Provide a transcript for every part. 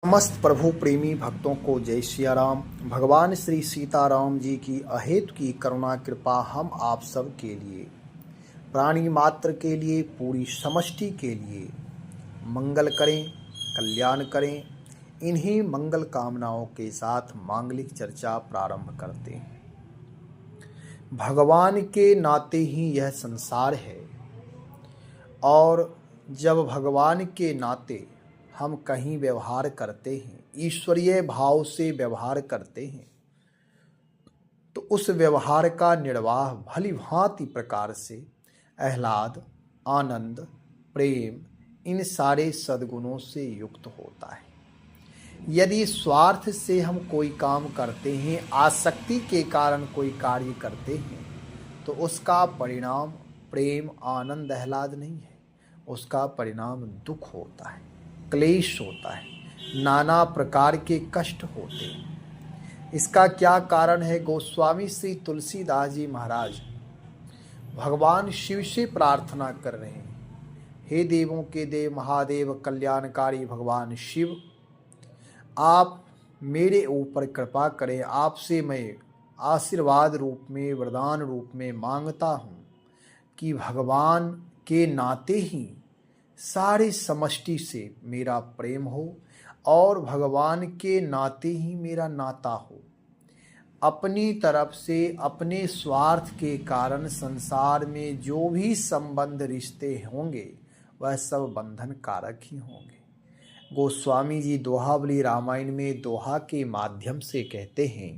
समस्त प्रभु प्रेमी भक्तों को जय सिया राम। भगवान श्री सीताराम जी की अहेतु की करुणा कृपा हम आप सब के लिए, प्राणी मात्र के लिए, पूरी समष्टि के लिए मंगल करें, कल्याण करें। इन्हीं मंगल कामनाओं के साथ मांगलिक चर्चा प्रारंभ करते हैं। भगवान के नाते ही यह संसार है और जब भगवान के नाते हम कहीं व्यवहार करते हैं, ईश्वरीय भाव से व्यवहार करते हैं, तो उस व्यवहार का निर्वाह भली भांति प्रकार से आह्लाद, आनंद, प्रेम, इन सारे सद्गुणों से युक्त होता है। यदि स्वार्थ से हम कोई काम करते हैं, आसक्ति के कारण कोई कार्य करते हैं, तो उसका परिणाम प्रेम, आनंद, आह्लाद नहीं है, उसका परिणाम दुख होता है, क्लेश होता है, नाना प्रकार के कष्ट होते हैं। इसका क्या कारण है? गोस्वामी श्री तुलसीदास जी महाराज भगवान शिव से प्रार्थना कर रहे हैं, हे देवों के देव महादेव कल्याणकारी भगवान शिव, आप मेरे ऊपर कृपा करें। आपसे मैं आशीर्वाद रूप में, वरदान रूप में मांगता हूँ कि भगवान के नाते ही सारी समष्टि से मेरा प्रेम हो और भगवान के नाते ही मेरा नाता हो। अपनी तरफ से अपने स्वार्थ के कारण संसार में जो भी संबंध रिश्ते होंगे वह सब बंधन कारक ही होंगे। गोस्वामी जी दोहावली रामायण में दोहा के माध्यम से कहते हैं,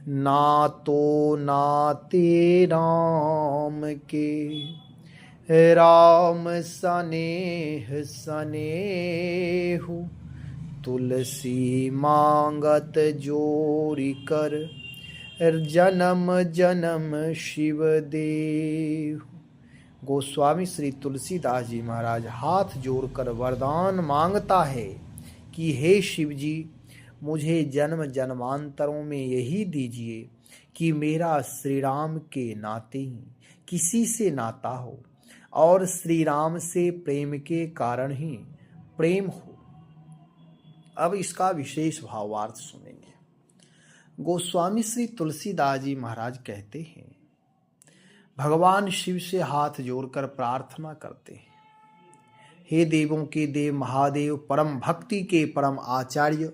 ना तो नाते राम के राम सनेह सनेहु, तुलसी मांगत जोरी कर जन्म जन्म शिव देहु। गोस्वामी श्री तुलसीदास जी महाराज हाथ जोड़कर वरदान मांगता है कि हे शिव जी, मुझे जन्म जन्मांतरों में यही दीजिए कि मेरा श्री राम के नाते ही किसी से नाता हो और श्री राम से प्रेम के कारण ही प्रेम हो। अब इसका विशेष भावार्थ सुनेंगे। गोस्वामी श्री तुलसीदास जी महाराज कहते हैं, भगवान शिव से हाथ जोड़कर प्रार्थना करते हैं, हे देवों के देव महादेव, परम भक्ति के परम आचार्य,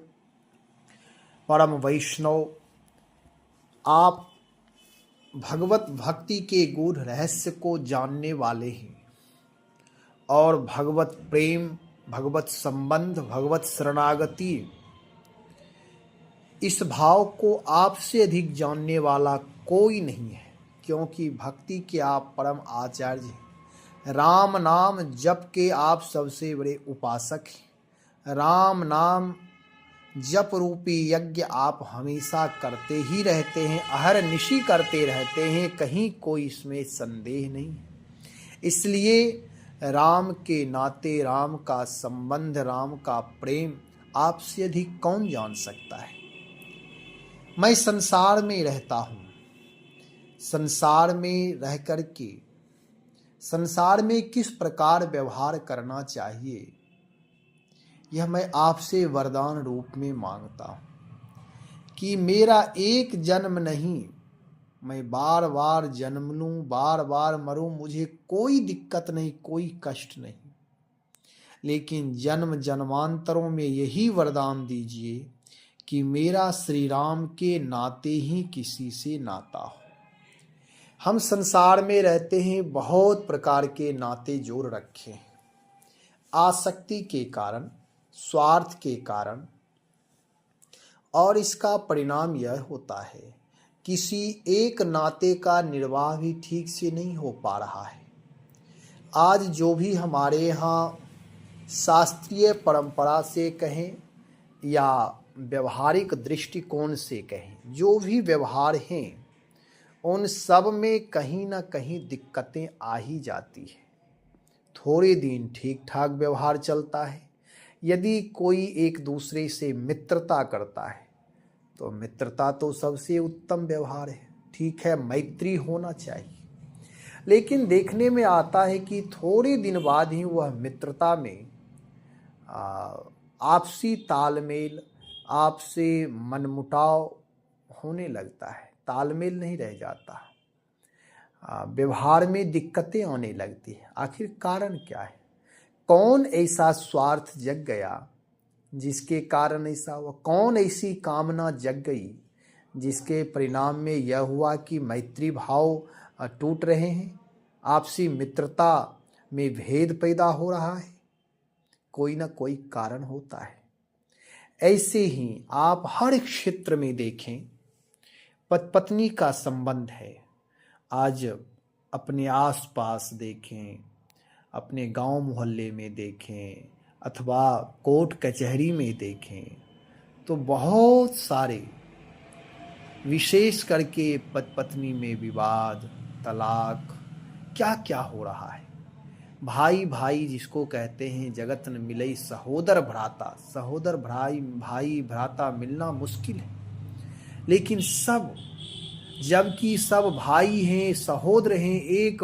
परम वैष्णव, आप भगवत भक्ति के गूढ़ रहस्य को जानने वाले हैं और भगवत प्रेम, भगवत संबंध, भगवत शरणागति, इस भाव को आपसे अधिक जानने वाला कोई नहीं है, क्योंकि भक्ति के आप परम आचार्य हैं। राम नाम जप के आप सबसे बड़े उपासक हैं। राम नाम जप रूपी यज्ञ आप हमेशा करते ही रहते हैं, अहरनिशि करते रहते हैं, कहीं कोई इसमें संदेह नहीं है। इसलिए राम के नाते, राम का संबंध, राम का प्रेम आपसे अधिक कौन जान सकता है। मैं संसार में रहता हूँ, संसार में रह कर के संसार में किस प्रकार व्यवहार करना चाहिए, यह मैं आपसे वरदान रूप में मांगता हूँ कि मेरा एक जन्म नहीं, मैं बार बार जन्म लूँ, बार बार मरूँ, मुझे कोई दिक्कत नहीं, कोई कष्ट नहीं, लेकिन जन्म जन्मांतरों में यही वरदान दीजिए कि मेरा श्री राम के नाते ही किसी से नाता हो। हम संसार में रहते हैं, बहुत प्रकार के नाते जोड़ रखे हैं, आसक्ति के कारण, स्वार्थ के कारण, और इसका परिणाम यह होता है किसी एक नाते का निर्वाह भी ठीक से नहीं हो पा रहा है। आज जो भी हमारे यहाँ शास्त्रीय परंपरा से कहें या व्यवहारिक दृष्टिकोण से कहें, जो भी व्यवहार हैं उन सब में कहीं ना कहीं दिक्कतें आ ही जाती है। थोड़े दिन ठीक ठाक व्यवहार चलता है, यदि कोई एक दूसरे से मित्रता करता है तो मित्रता तो सबसे उत्तम व्यवहार है, ठीक है, मैत्री होना चाहिए, लेकिन देखने में आता है कि थोड़े दिन बाद ही वह मित्रता में आपसी तालमेल, आपसे मनमुटाव होने लगता है, तालमेल नहीं रह जाता, व्यवहार में दिक्कतें आने लगती हैं। आखिर कारण क्या है? कौन ऐसा स्वार्थ जग गया जिसके कारण ऐसा हुआ? कौन ऐसी कामना जग गई जिसके परिणाम में यह हुआ कि मैत्री भाव टूट रहे हैं, आपसी मित्रता में भेद पैदा हो रहा है? कोई ना कोई कारण होता है। ऐसे ही आप हर क्षेत्र में देखें, पति पत्नी का संबंध है। आज अपने आसपास देखें, अपने गांव मोहल्ले में देखें, अथवा कोर्ट कचहरी में देखें, तो बहुत सारे, विशेष करके पति पत्नी में विवाद, तलाक, क्या क्या हो रहा है। भाई भाई जिसको कहते हैं, जगत न मिलई सहोदर भ्राता, सहोदर भाई भ्राता मिलना मुश्किल है। लेकिन सब, जबकि सब भाई हैं, सहोदर हैं, एक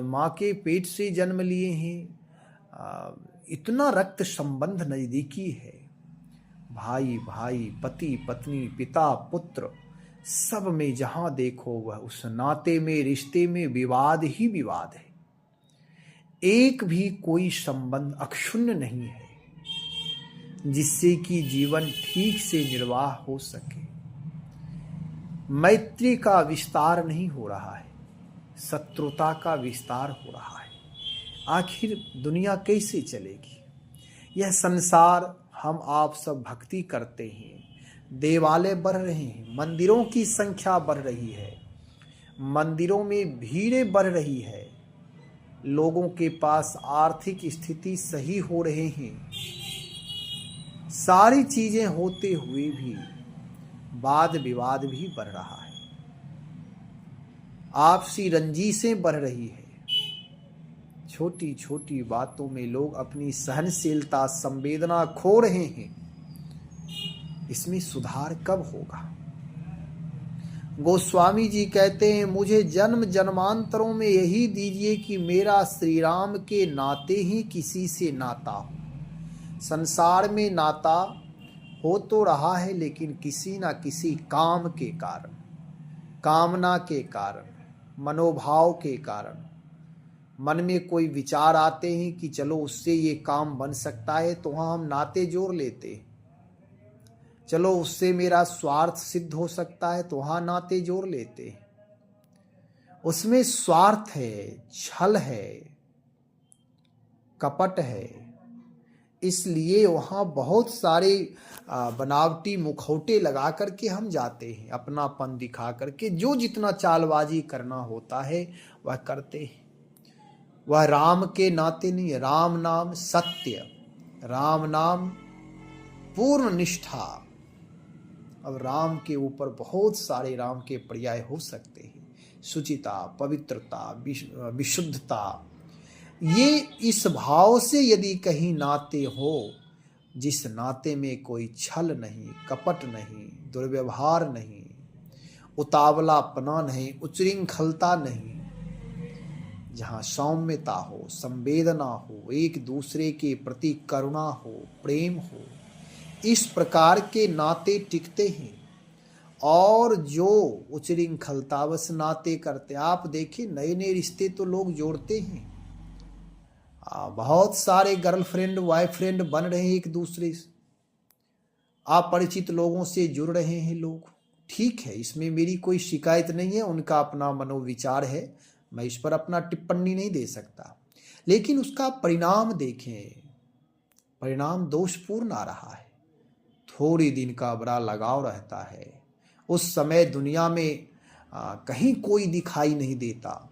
माँ के पेट से जन्म लिए हैं, इतना रक्त संबंध नजदीकी है। भाई भाई, पति पत्नी, पिता पुत्र, सब में जहां देखो वह उस नाते में, रिश्ते में विवाद ही विवाद है। एक भी कोई संबंध अक्षुण्ण नहीं है जिससे कि जीवन ठीक से निर्वाह हो सके। मैत्री का विस्तार नहीं हो रहा है, शत्रुता का विस्तार हो रहा है। आखिर दुनिया कैसे चलेगी? यह संसार, हम आप सब भक्ति करते हैं, देवालय बढ़ रहे हैं, मंदिरों की संख्या बढ़ रही है, मंदिरों में भीड़ें बढ़ रही है, लोगों के पास आर्थिक स्थिति सही हो रहे हैं, सारी चीजें होते हुए भी वाद विवाद भी बढ़ रहा है, आपसी रंजिशें बढ़ रही है। छोटी छोटी बातों में लोग अपनी सहनशीलता, संवेदना खो रहे हैं। इसमें सुधार कब होगा? गोस्वामी जी कहते हैं, मुझे जन्म जन्मांतरों में यही दीजिए कि मेरा श्री राम के नाते ही किसी से नाता हो। संसार में नाता हो तो रहा है, लेकिन किसी ना किसी काम के कारण, कामना के कारण, मनोभाव के कारण, मन में कोई विचार आते हैं कि चलो उससे ये काम बन सकता है, तो वहाँ हम नाते जोड़ लेते हैं। चलो उससे मेरा स्वार्थ सिद्ध हो सकता है, तो वहाँ नाते जोड़ लेते हैं। उसमें स्वार्थ है, छल है, कपट है, इसलिए वहाँ बहुत सारे बनावटी मुखौटे लगा करके हम जाते हैं, अपनापन दिखा करके जो जितना चालबाजी करना होता है वह करते हैं। वह राम के नाते नहीं है। राम नाम सत्य, राम नाम पूर्ण निष्ठा। अब राम के ऊपर बहुत सारे राम के पर्याय हो सकते हैं, शुचिता, पवित्रता, विशुद्धता। ये इस भाव से यदि कहीं नाते हो, जिस नाते में कोई छल नहीं, कपट नहीं, दुर्व्यवहार नहीं, उतावलापना नहीं, उच्चृंखलता नहीं, जहाँ सौम्यता हो, संवेदना हो, एक दूसरे के प्रति करुणा हो, प्रेम हो, इस प्रकार के नाते टिकते हैं। और जो उच्चृंखलतावश नाते करते, आप देखिए नए नए रिश्ते तो लोग जोड़ते हैं, बहुत सारे गर्लफ्रेंड बॉयफ्रेंड बन रहे हैं, एक दूसरे से अपरिचित लोगों से जुड़ रहे हैं लोग। ठीक है, इसमें मेरी कोई शिकायत नहीं है, उनका अपना मनोविचार है, मैं इस पर अपना टिप्पणी नहीं दे सकता। लेकिन उसका परिणाम देखें, परिणाम दोषपूर्ण आ रहा है। थोड़ी दिन का बड़ा लगाव रहता है, उस समय दुनिया में कहीं कोई दिखाई नहीं देता।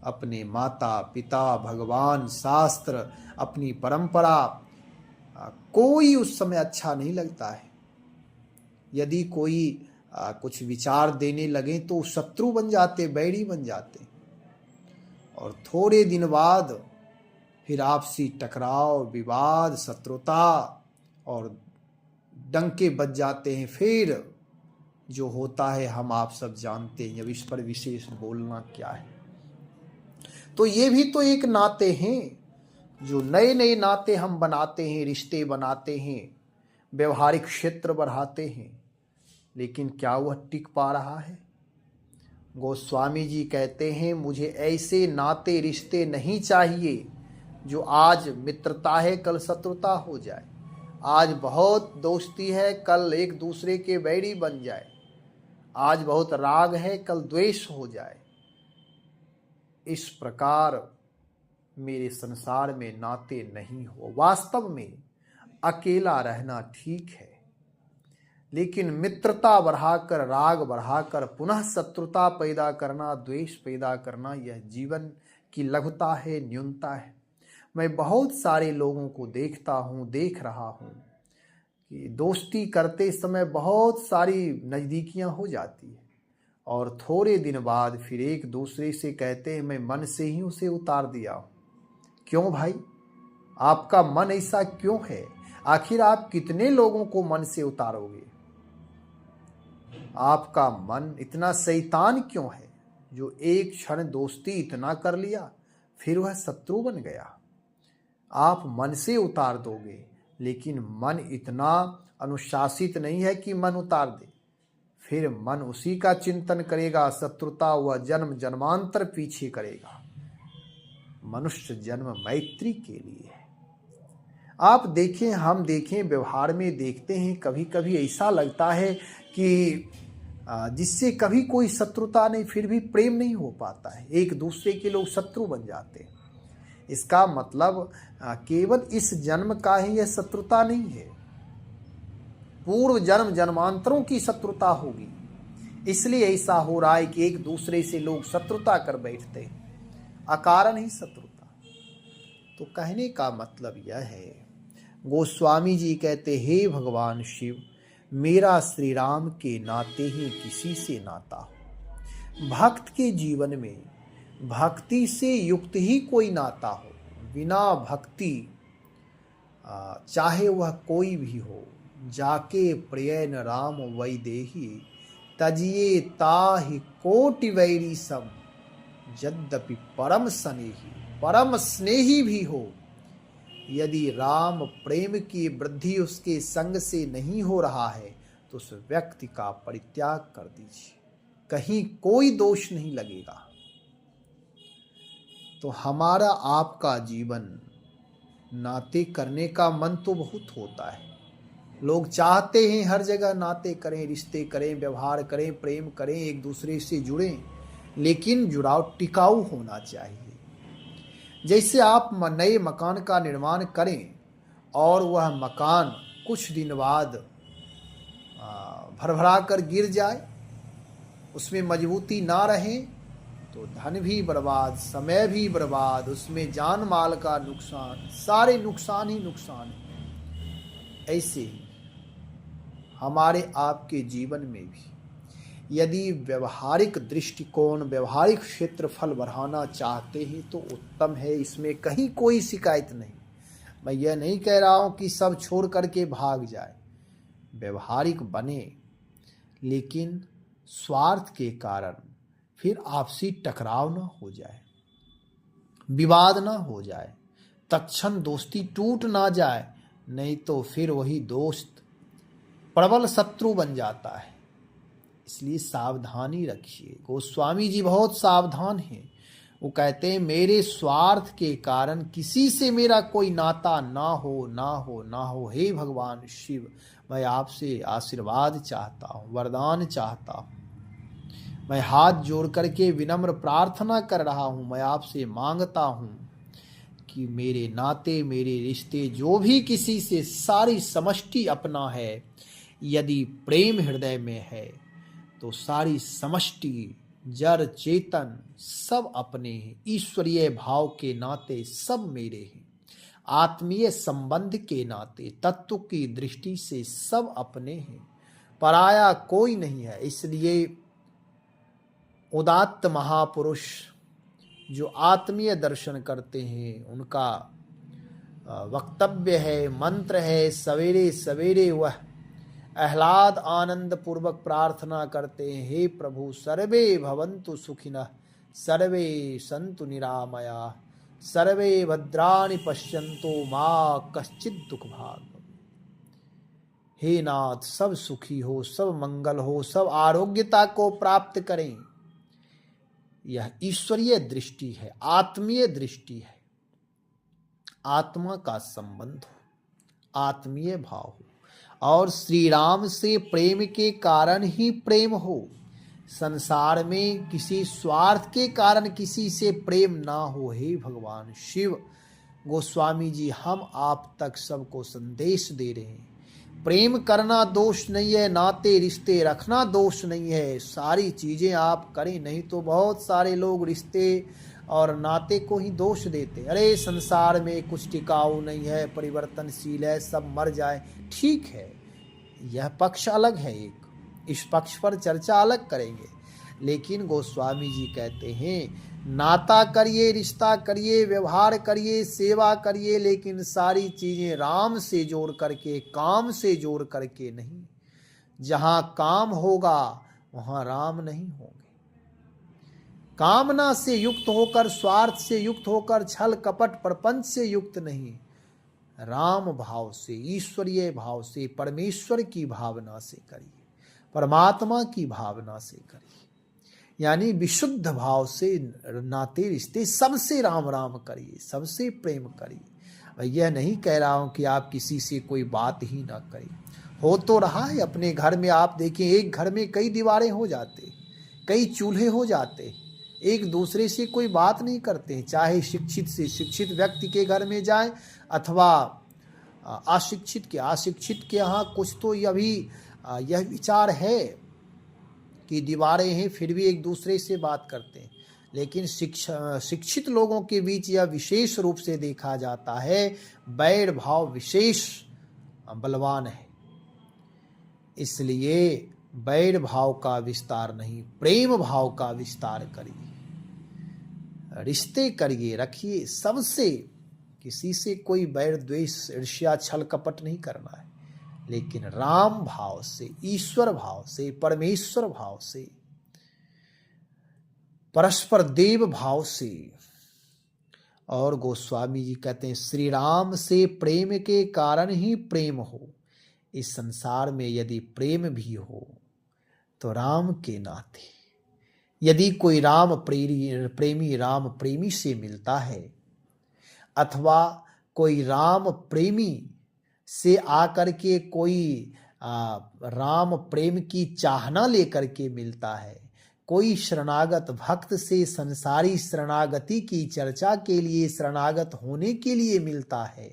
अपने माता पिता, भगवान, शास्त्र, अपनी परंपरा, कोई उस समय अच्छा नहीं लगता है। यदि कोई कुछ विचार देने लगे तो शत्रु बन जाते, बैरी बन जाते, और थोड़े दिन बाद फिर आपसी टकराव, विवाद, शत्रुता और डंके बज जाते हैं। फिर जो होता है हम आप सब जानते हैं, अब इस पर विशेष बोलना क्या है। तो ये भी तो एक नाते हैं। जो नए नए नाते हम बनाते हैं, रिश्ते बनाते हैं, व्यवहारिक क्षेत्र बढ़ाते हैं, लेकिन क्या वह टिक पा रहा है? गोस्वामी जी कहते हैं, मुझे ऐसे नाते रिश्ते नहीं चाहिए जो आज मित्रता है कल शत्रुता हो जाए, आज बहुत दोस्ती है कल एक दूसरे के बैरी बन जाए, आज बहुत राग है कल द्वेष हो जाए। इस प्रकार मेरे संसार में नाते नहीं हो। वास्तव में अकेला रहना ठीक है, लेकिन मित्रता बढ़ाकर, राग बढ़ाकर पुनः शत्रुता पैदा करना, द्वेष पैदा करना, यह जीवन की लघुता है, न्यूनता है। मैं बहुत सारे लोगों को देखता हूँ, देख रहा हूँ कि दोस्ती करते समय बहुत सारी नज़दीकियाँ हो जाती है और थोड़े दिन बाद फिर एक दूसरे से कहते हैं मैं मन से ही उसे उतार दिया हूँ। क्यों भाई, आपका मन ऐसा क्यों है? आखिर आप कितने लोगों को मन से उतारोगे? आपका मन इतना शैतान क्यों है जो एक क्षण दोस्ती इतना कर लिया फिर वह शत्रु बन गया? आप मन से उतार दोगे, लेकिन मन इतना अनुशासित नहीं है कि मन उतार दे। फिर मन उसी का चिंतन करेगा, शत्रुता वह जन्म जन्मांतर पीछे करेगा। मनुष्य जन्म मैत्री के लिए है। आप देखें, हम देखें, व्यवहार में देखते हैं, कभी कभी ऐसा लगता है कि जिससे कभी कोई शत्रुता नहीं फिर भी प्रेम नहीं हो पाता है, एक दूसरे के लोग शत्रु बन जाते हैं। इसका मतलब केवल इस जन्म का ही यह शत्रुता नहीं है, पूर्व जन्म जन्मांतरों की शत्रुता होगी। इसलिए ऐसा हो रहा है कि एक दूसरे से लोग शत्रुता कर बैठते हैं, अकारण ही शत्रुता। तो कहने का मतलब यह है, गोस्वामी जी कहते, हे भगवान शिव, मेरा श्री राम के नाते ही किसी से नाता हो। भक्त के जीवन में भक्ति से युक्त ही कोई नाता हो। बिना भक्ति चाहे वह कोई भी हो, जाके प्रियन राम वैदेही, तजिए ताहि कोटि वैरी सम, यद्यपि परम स्नेही। परम स्नेही भी हो, यदि राम प्रेम की वृद्धि उसके संग से नहीं हो रहा है तो उस व्यक्ति का परित्याग कर दीजिए, कहीं कोई दोष नहीं लगेगा। तो हमारा आपका जीवन, नाते करने का मन तो बहुत होता है, लोग चाहते हैं हर जगह नाते करें, रिश्ते करें, व्यवहार करें, प्रेम करें, एक दूसरे से जुड़ें, लेकिन जुड़ाव टिकाऊ होना चाहिए। जैसे आप नए मकान का निर्माण करें और वह मकान कुछ दिन बाद भरभरा कर गिर जाए, उसमें मजबूती ना रहे, तो धन भी बर्बाद, समय भी बर्बाद, उसमें जान माल का नुकसान, सारे नुकसान ही नुकसान है। ऐसे ही हमारे आपके जीवन में भी यदि व्यवहारिक दृष्टिकोण, व्यवहारिक क्षेत्रफल बढ़ाना चाहते हैं तो उत्तम है, इसमें कहीं कोई शिकायत नहीं। मैं यह नहीं कह रहा हूं कि सब छोड़ करके भाग जाए, व्यवहारिक बने, लेकिन स्वार्थ के कारण फिर आपसी टकराव ना हो जाए, विवाद ना हो जाए, तत्क्षण दोस्ती टूट ना जाए, नहीं तो फिर वही दोस्त प्रबल शत्रु बन जाता है। इसलिए सावधानी रखिए। गोस्वामी जी बहुत सावधान हैं। वो कहते हैं, मेरे स्वार्थ के कारण किसी से मेरा कोई नाता ना हो, ना हो, ना हो। हे भगवान शिव, मैं आपसे आशीर्वाद चाहता हूँ, वरदान चाहता हूँ। मैं हाथ जोड़ करके विनम्र प्रार्थना कर रहा हूँ, मैं आपसे मांगता हूँ कि मेरे नाते, मेरे रिश्ते जो भी किसी से, सारी समष्टि अपना है। यदि प्रेम हृदय में है तो सारी समष्टि, जड़ चेतन सब अपने हैं। ईश्वरीय भाव के नाते सब मेरे हैं। आत्मीय संबंध के नाते, तत्व की दृष्टि से सब अपने हैं, पराया कोई नहीं है। इसलिए उदात्त महापुरुष जो आत्मीय दर्शन करते हैं, उनका वक्तव्य है, मंत्र है, सवेरे सवेरे वह आह्लाद आनंद पूर्वक प्रार्थना करते हैं, हे प्रभु सर्वे भवन्तु सुखिनः, सर्वे सन्तु निरामया, सर्वे भद्राणि पश्यन्तु मा कश्चित् दुख भाग। हे नाथ, सब सुखी हो, सब मंगल हो, सब आरोग्यता को प्राप्त करें। यह ईश्वरीय दृष्टि है, आत्मीय दृष्टि है। आत्मा का संबंध हो, आत्मीय भाव हो और श्री राम से प्रेम के कारण ही प्रेम हो। संसार में किसी स्वार्थ के कारण किसी से प्रेम ना हो। हे भगवान शिव गोस्वामी जी, हम आप तक सबको संदेश दे रहे हैं। प्रेम करना दोष नहीं है, नाते रिश्ते रखना दोष नहीं है। सारी चीजें आप करें, नहीं तो बहुत सारे लोग रिश्ते और नाते को ही दोष देते। अरे संसार में कुछ टिकाऊ नहीं है, परिवर्तनशील है, सब मर जाए। ठीक है, यह पक्ष अलग है, एक इस पक्ष पर चर्चा अलग करेंगे। लेकिन गोस्वामी जी कहते हैं नाता करिए, रिश्ता करिए, व्यवहार करिए, सेवा करिए, लेकिन सारी चीजें राम से जोड़ करके, काम से जोड़ करके नहीं। जहां काम होगा वहां राम नहीं होंगे। कामना से युक्त होकर, स्वार्थ से युक्त होकर, छल कपट प्रपंच से युक्त नहीं, राम भाव से, ईश्वरीय भाव से, परमेश्वर की भावना से करिए, परमात्मा की भावना से करिए। यानी विशुद्ध भाव से नाते रिश्ते सबसे राम राम करिए, सबसे प्रेम करिए। यह नहीं कह रहा हूं कि आप किसी से कोई बात ही ना करें। हो तो रहा है अपने घर में, आप देखें एक घर में कई दीवारें हो जाते, कई चूल्हे हो जाते, एक दूसरे से कोई बात नहीं करते। चाहे शिक्षित से शिक्षित व्यक्ति के घर में जाए अथवा अशिक्षित के यहाँ कुछ तो अभी यह विचार है कि दीवारें हैं फिर भी एक दूसरे से बात करते हैं। लेकिन शिक्षित लोगों के बीच यह विशेष रूप से देखा जाता है, बैर भाव विशेष बलवान है। इसलिए बैर भाव का विस्तार नहीं, प्रेम भाव का विस्तार करिए, रिश्ते करिए, रखिए सबसे। किसी से कोई बैर द्वेष ईर्ष्या छल कपट नहीं करना है, लेकिन राम भाव से, ईश्वर भाव से, परमेश्वर भाव से, परस्पर देव भाव से। और गोस्वामी जी कहते हैं श्री राम से प्रेम के कारण ही प्रेम हो। इस संसार में यदि प्रेम भी हो तो राम के नाते। यदि कोई राम प्रेमी राम प्रेमी से मिलता है अथवा कोई राम प्रेमी से आकर के कोई राम प्रेम की चाहना लेकर के मिलता है, कोई शरणागत भक्त से संसारी शरणागति की चर्चा के लिए, शरणागत होने के लिए मिलता है,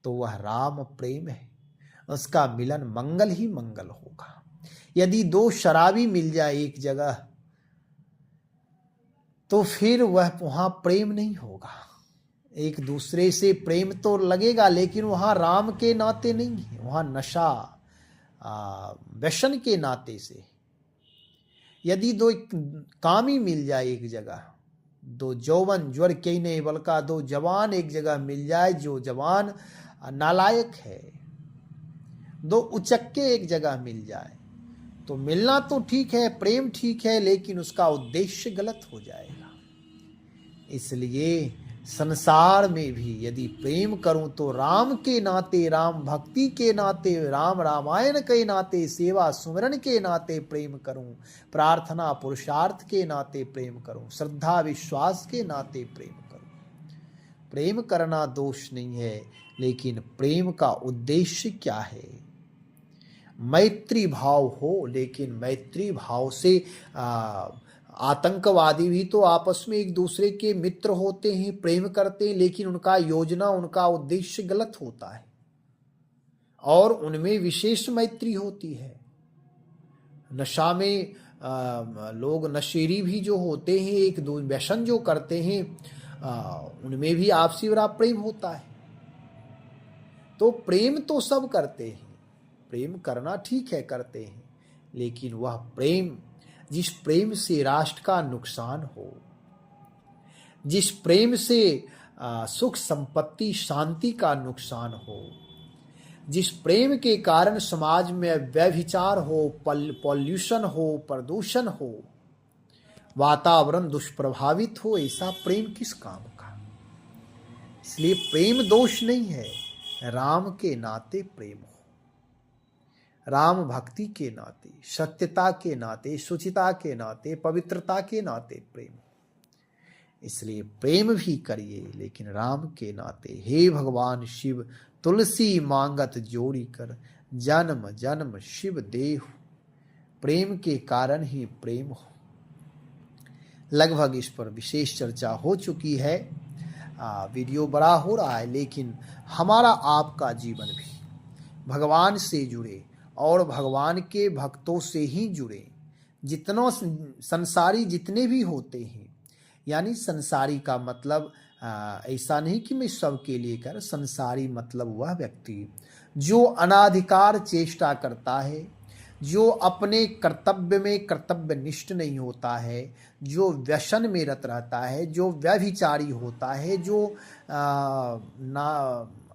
तो वह राम प्रेम है। उसका मिलन मंगल ही मंगल होगा। यदि दो शराबी मिल जाए एक जगह तो फिर वह वहां प्रेम नहीं होगा। एक दूसरे से प्रेम तो लगेगा लेकिन वहां राम के नाते नहीं है, वहां नशा व्यसन के नाते से। यदि दो कामी मिल जाए एक जगह, दो जौवन ज्वर कई नहीं बल्कि दो जवान एक जगह मिल जाए, जो जवान नालायक है, दो उचक्के एक जगह मिल जाए, तो मिलना तो ठीक है, प्रेम ठीक है, लेकिन उसका उद्देश्य गलत हो जाएगा। इसलिए संसार में भी यदि प्रेम करूं तो राम के नाते, राम भक्ति के नाते, राम रामायण के नाते, सेवा सुमरन के नाते प्रेम करूं, प्रार्थना पुरुषार्थ के नाते प्रेम करूं, श्रद्धा विश्वास के नाते प्रेम करूं। प्रेम करना दोष नहीं है, लेकिन प्रेम का उद्देश्य क्या है? मैत्री भाव हो, लेकिन मैत्री भाव से आतंकवादी भी तो आपस में एक दूसरे के मित्र होते हैं, प्रेम करते हैं, लेकिन उनका योजना, उनका उद्देश्य गलत होता है और उनमें विशेष मैत्री होती है। नशा में लोग नशेरी भी जो होते हैं, एक दो व्यसन जो करते हैं, उनमें भी आपसी बड़ा प्रेम होता है। तो प्रेम तो सब करते हैं, प्रेम करना ठीक है, करते हैं, लेकिन वह प्रेम जिस प्रेम से राष्ट्र का नुकसान हो, जिस प्रेम से सुख संपत्ति शांति का नुकसान हो, जिस प्रेम के कारण समाज में व्यभिचार हो, पॉल्यूशन हो, प्रदूषण हो, वातावरण दुष्प्रभावित हो, ऐसा प्रेम किस काम का? इसलिए प्रेम दोष नहीं है, राम के नाते प्रेम हो, राम भक्ति के नाते, सत्यता के नाते, शुचिता के नाते, पवित्रता के नाते प्रेम हो। इसलिए प्रेम भी करिए लेकिन राम के नाते। हे भगवान शिव तुलसी मांगत जोड़ी कर, जन्म जन्म शिव देहु, प्रेम के कारण ही प्रेम हो। लगभग इस पर विशेष चर्चा हो चुकी है, वीडियो बड़ा हो रहा है, लेकिन हमारा आपका जीवन भी भगवान से जुड़े और भगवान के भक्तों से ही जुड़े। जितनों संसारी जितने भी होते हैं, यानी संसारी का मतलब ऐसा नहीं कि मैं सबके लिए कर, संसारी मतलब वह व्यक्ति जो अनाधिकार चेष्टा करता है, जो अपने कर्तव्य में कर्तव्यनिष्ठ नहीं होता है, जो व्यसन में रत रहता है, जो व्यभिचारी होता है, जो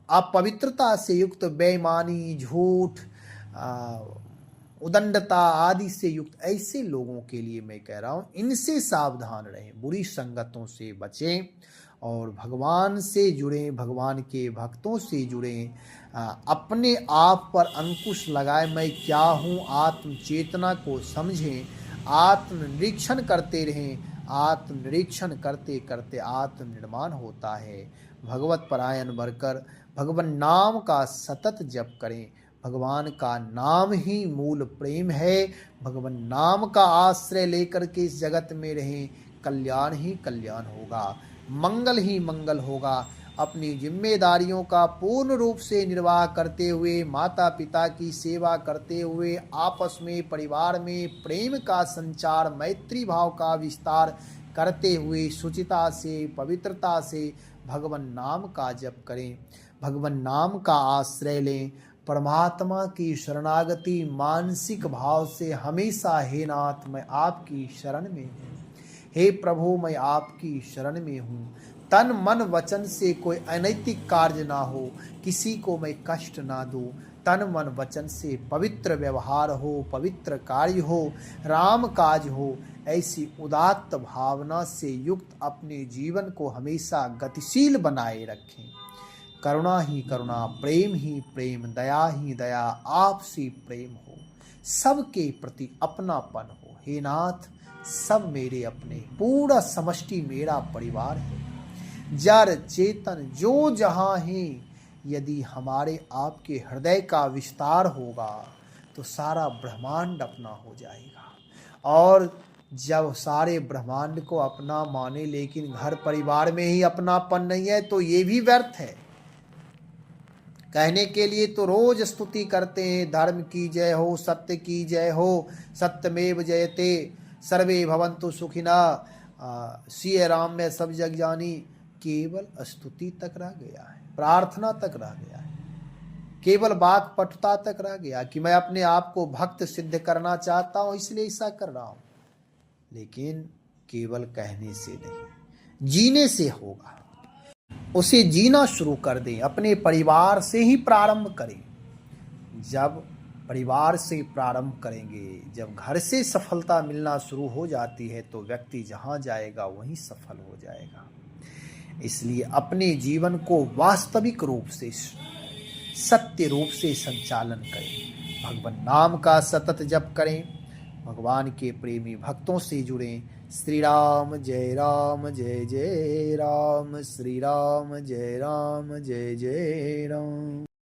अपवित्रता से युक्त बेईमानी, झूठ, उदंडता आदि से युक्त ऐसे लोगों के लिए मैं कह रहा हूँ, इनसे सावधान रहें, बुरी संगतों से बचें और भगवान से जुड़ें, भगवान के भक्तों से जुड़ें। अपने आप पर अंकुश लगाए, मैं क्या हूँ, आत्म चेतना को समझें, आत्मनिरीक्षण करते रहें। आत्मनिरीक्षण करते करते आत्मनिर्माण होता है। भगवत परायण बनकर भगवान नाम का सतत जप करें। भगवान का नाम ही मूल प्रेम है। भगवान नाम का आश्रय लेकर के इस जगत में रहें, कल्याण ही कल्याण होगा, मंगल ही मंगल होगा। अपनी जिम्मेदारियों का पूर्ण रूप से निर्वाह करते हुए, माता पिता की सेवा करते हुए, आपस में परिवार में प्रेम का संचार, मैत्री भाव का विस्तार करते हुए, शुचिता से पवित्रता से भगवान नाम का जप करें, भगवान नाम का आश्रय लें। परमात्मा की शरणागति मानसिक भाव से हमेशा, हे नाथ मैं आपकी शरण में हूँ, हे प्रभु मैं आपकी शरण में हूँ। तन मन वचन से कोई अनैतिक कार्य ना हो, किसी को मैं कष्ट ना दूँ। तन मन वचन से पवित्र व्यवहार हो, पवित्र कार्य हो, राम काज हो। ऐसी उदात्त भावना से युक्त अपने जीवन को हमेशा गतिशील बनाए रखें। करुणा ही करुणा, प्रेम ही प्रेम, दया ही दया, आपसी प्रेम हो, सबके प्रति अपनापन हो। हे नाथ सब मेरे अपने, पूरा समष्टि मेरा परिवार है। जड़ चेतन जो जहाँ है, यदि हमारे आपके हृदय का विस्तार होगा तो सारा ब्रह्मांड अपना हो जाएगा। और जब सारे ब्रह्मांड को अपना माने लेकिन घर परिवार में ही अपनापन नहीं है तो ये भी व्यर्थ है। कहने के लिए तो रोज स्तुति करते हैं, धर्म की जय हो, सत्य की जय हो, सत्यमेव जयते, सर्वे भवन्तु सुखिनः, सिय राम में सब जग जानी। केवल स्तुति तक रह गया है, प्रार्थना तक रह गया है, केवल वाक पटुता तक रह गया कि मैं अपने आप को भक्त सिद्ध करना चाहता हूँ इसलिए ऐसा कर रहा हूँ। लेकिन केवल कहने से नहीं, जीने से होगा। उसे जीना शुरू कर दें, अपने परिवार से ही प्रारंभ करें। जब परिवार से प्रारंभ करेंगे, जब घर से सफलता मिलना शुरू हो जाती है तो व्यक्ति जहाँ जाएगा वहीं सफल हो जाएगा। इसलिए अपने जीवन को वास्तविक रूप से, सत्य रूप से संचालन करें। भगवान नाम का सतत जप करें, भगवान के प्रेमी भक्तों से जुड़ें। श्री राम जय जय राम, श्री राम जय जय राम।